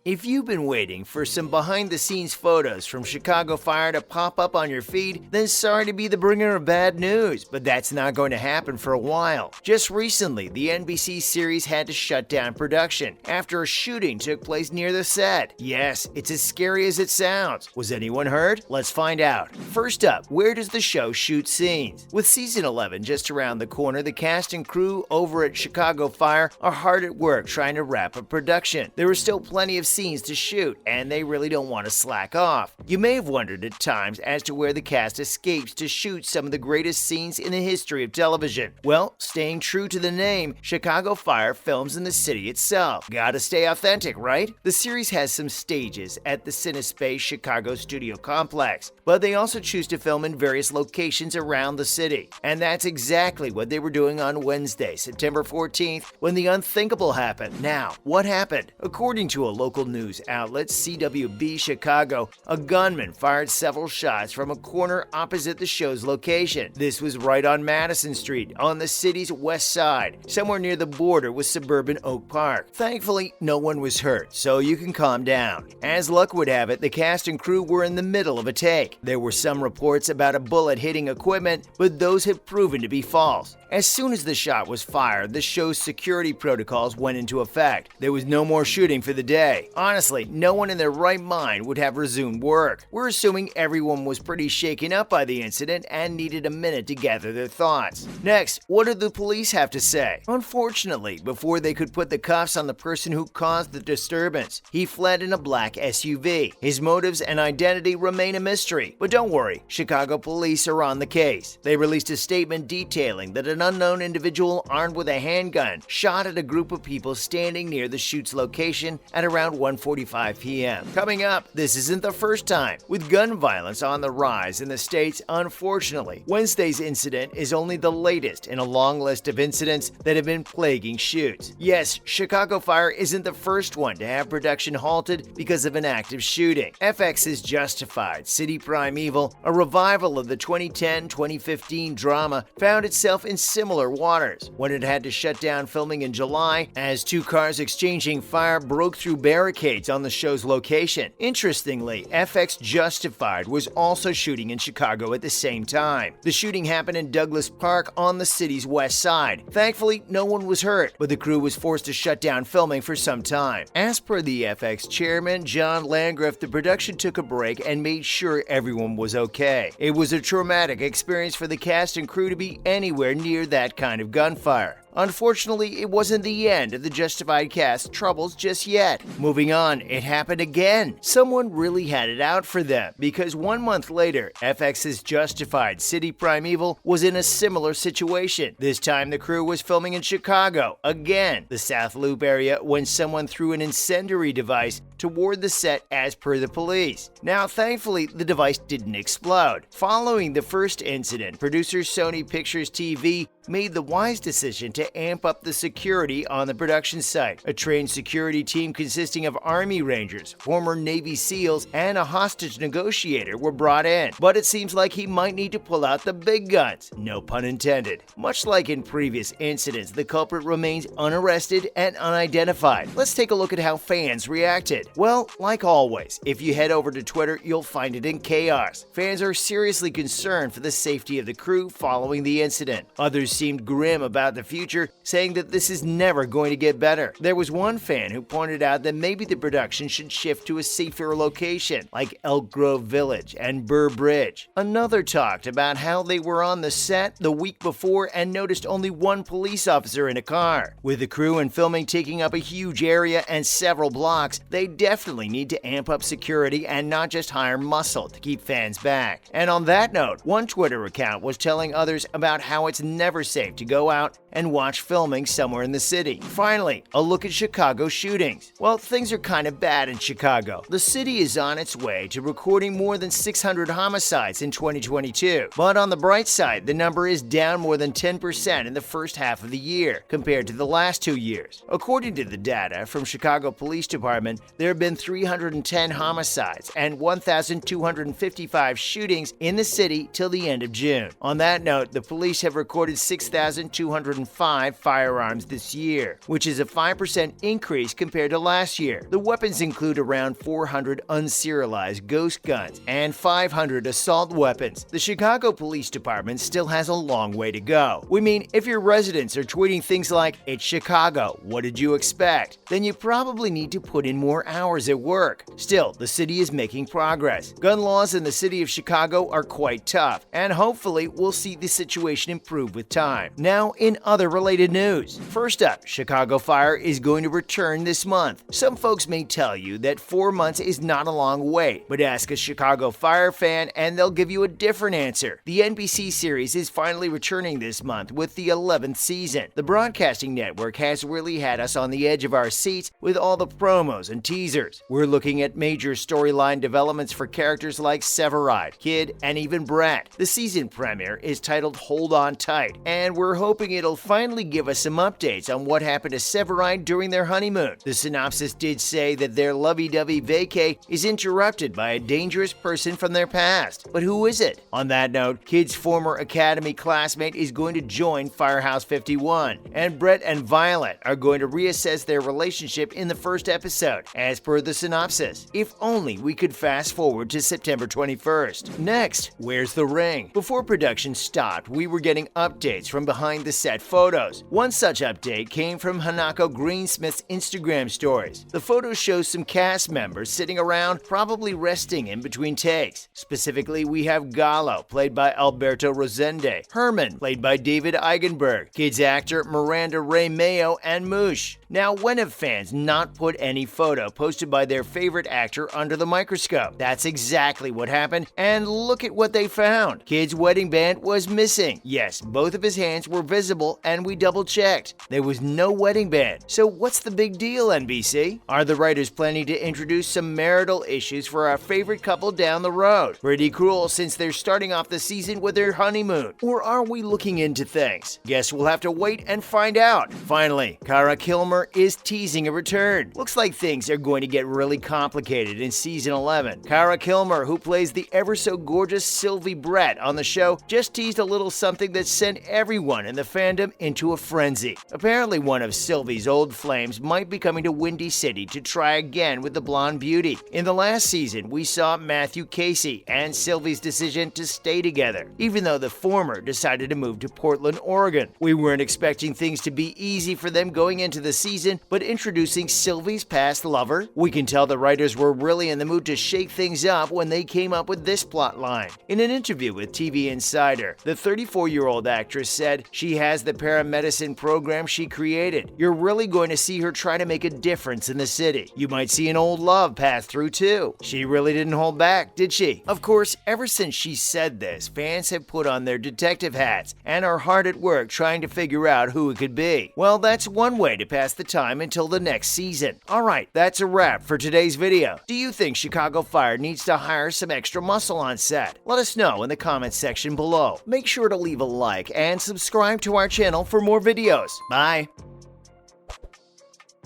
If you've been waiting for some behind-the-scenes photos from Chicago Fire to pop up on your feed, then sorry to be the bringer of bad news, but that's not going to happen for a while. Just recently, the NBC series had to shut down production after a shooting took place near the set. Yes, it's as scary as it sounds. Was anyone hurt? Let's find out. First up, where does the show shoot scenes? With season 11 just around the corner, the cast and crew over at Chicago Fire are hard at work trying to wrap up production. There are still plenty of scenes to shoot, and they really don't want to slack off. You may have wondered at times as to where the cast escapes to shoot some of the greatest scenes in the history of television. Well, staying true to the name, Chicago Fire films in the city itself. Gotta stay authentic, right? The series has some stages at the CineSpace Chicago studio complex, but they also choose to film in various locations around the city. And that's exactly what they were doing on Wednesday, September 14th, when the unthinkable happened. Now, what happened? According to a local news outlet, CWB Chicago, a gunman fired several shots from a corner opposite the show's location. This was right on Madison Street, on the city's west side, somewhere near the border with suburban Oak Park. Thankfully, no one was hurt, so you can calm down. As luck would have it, the cast and crew were in the middle of a take. There were some reports about a bullet hitting equipment, but those have proven to be false. As soon as the shot was fired, the show's security protocols went into effect. There was no more shooting for the day. Honestly, no one in their right mind would have resumed work. We're assuming everyone was pretty shaken up by the incident and needed a minute to gather their thoughts. Next, what did the police have to say? Unfortunately, before they could put the cuffs on the person who caused the disturbance, he fled in a black SUV. His motives and identity remain a mystery, but don't worry, Chicago police are on the case. They released a statement detailing that an unknown individual armed with a handgun shot at a group of people standing near the shoot's location at around 1:45 p.m. Coming up, this isn't the first time. With gun violence on the rise in the States, unfortunately, Wednesday's incident is only the latest in a long list of incidents that have been plaguing shoots. Yes, Chicago Fire isn't the first one to have production halted because of an active shooting. FX's Justified, City Primeval, a revival of the 2010-2015 drama, found itself in similar waters when it had to shut down filming in July as two cars exchanging fire broke through barricades on the show's location. Interestingly, FX Justified was also shooting in Chicago at the same time. The shooting happened in Douglas Park on the city's west side. Thankfully, no one was hurt, but the crew was forced to shut down filming for some time. As per the FX chairman, John Landgraf, the production took a break and made sure everyone was okay. It was a traumatic experience for the cast and crew to be anywhere near that kind of gunfire. Unfortunately, it wasn't the end of the Justified cast's troubles just yet. Moving on, it happened again. Someone really had it out for them, because 1 month later, FX's Justified, City Primeval was in a similar situation. This time, the crew was filming in Chicago, again, the South Loop area, when someone threw an incendiary device toward the set as per the police. Now, thankfully, the device didn't explode. Following the first incident, producer Sony Pictures TV made the wise decision to amp up the security on the production site. A trained security team consisting of Army Rangers, former Navy SEALs, and a hostage negotiator were brought in. But it seems like he might need to pull out the big guns. No pun intended. Much like in previous incidents, the culprit remains unarrested and unidentified. Let's take a look at how fans reacted. Well, like always, if you head over to Twitter, you'll find it in chaos. Fans are seriously concerned for the safety of the crew following the incident. Others seemed grim about the future, saying that this is never going to get better. There was one fan who pointed out that maybe the production should shift to a safer location, like Elk Grove Village and Burr Bridge. Another talked about how they were on the set the week before and noticed only one police officer in a car. With the crew and filming taking up a huge area and several blocks, they definitely need to amp up security and not just hire muscle to keep fans back. And on that note, one Twitter account was telling others about how it's never safe to go out and watch filming somewhere in the city. Finally, a look at Chicago shootings. Well, things are kind of bad in Chicago. The city is on its way to recording more than 600 homicides in 2022. But on the bright side, the number is down more than 10% in the first half of the year compared to the last 2 years. According to the data from Chicago Police Department, there have been 310 homicides and 1,255 shootings in the city till the end of June. On that note, the police have recorded 6,205 firearms this year, which is a 5% increase compared to last year. The weapons include around 400 unserialized ghost guns and 500 assault weapons. The Chicago Police Department still has a long way to go. We mean, if your residents are tweeting things like, "It's Chicago, what did you expect?" then you probably need to put in more hours at work. Still, the city is making progress. Gun laws in the city of Chicago are quite tough, and hopefully we'll see the situation improve with time. Now, in other related news. First up, Chicago Fire is going to return this month. Some folks may tell you that 4 months is not a long wait, but ask a Chicago Fire fan and they'll give you a different answer. The NBC series is finally returning this month with the 11th season. The broadcasting network has really had us on the edge of our seats with all the promos and teasers. We're looking at major storyline developments for characters like Severide, Kid, and even Brett. The season premiere is titled Hold On Tight, and we're hoping it'll finally give us some updates on what happened to Severide during their honeymoon. The synopsis did say that their lovey-dovey vacay is interrupted by a dangerous person from their past. But who is it? On that note, Kid's former academy classmate is going to join Firehouse 51, and Brett and Violet are going to reassess their relationship in the first episode, as per the synopsis. If only we could fast forward to September 21st. Next, Where's the Ring? Before production stopped, we were getting updates from behind-the-set photos. One such update came from Hanako Greensmith's Instagram stories. The photo shows some cast members sitting around, probably resting in between takes. Specifically, we have Gallo, played by Alberto Rosende, Herman, played by David Eigenberg, Kids actor Miranda Ray Mayo, and Moosh. Now, when have fans not put any photo posted by their favorite actor under the microscope? That's exactly what happened, and look at what they found. Kid's wedding band was missing. Yes, both of his hands were visible, and we double-checked. There was no wedding band. So what's the big deal, NBC? Are the writers planning to introduce some marital issues for our favorite couple down the road? Pretty cruel, since they're starting off the season with their honeymoon. Or are we looking into things? Guess we'll have to wait and find out. Finally, Kara Killmer is teasing a return. Looks like things are going to get really complicated in season 11. Kara Killmer, who plays the ever-so-gorgeous Sylvie Brett on the show, just teased a little something that sent everyone in the fandom into a frenzy. Apparently, one of Sylvie's old flames might be coming to Windy City to try again with the blonde beauty. In the last season, we saw Matthew Casey and Sylvie's decision to stay together, even though the former decided to move to Portland, Oregon. We weren't expecting things to be easy for them going into the season, but introducing Sylvie's past lover? We can tell the writers were really in the mood to shake things up when they came up with this plot line. In an interview with TV Insider, the 34-year-old actress said she has the paramedicine program she created. You're really going to see her try to make a difference in the city. You might see an old love pass through too. She really didn't hold back, did she? Of course, ever since she said this, fans have put on their detective hats and are hard at work trying to figure out who it could be. Well, that's one way to pass the time until the next season. Alright, that's a wrap for today's video. Do you think Chicago Fire needs to hire some extra muscle on set? Let us know in the comments section below. Make sure to leave a like and subscribe to our channel for more videos. Bye!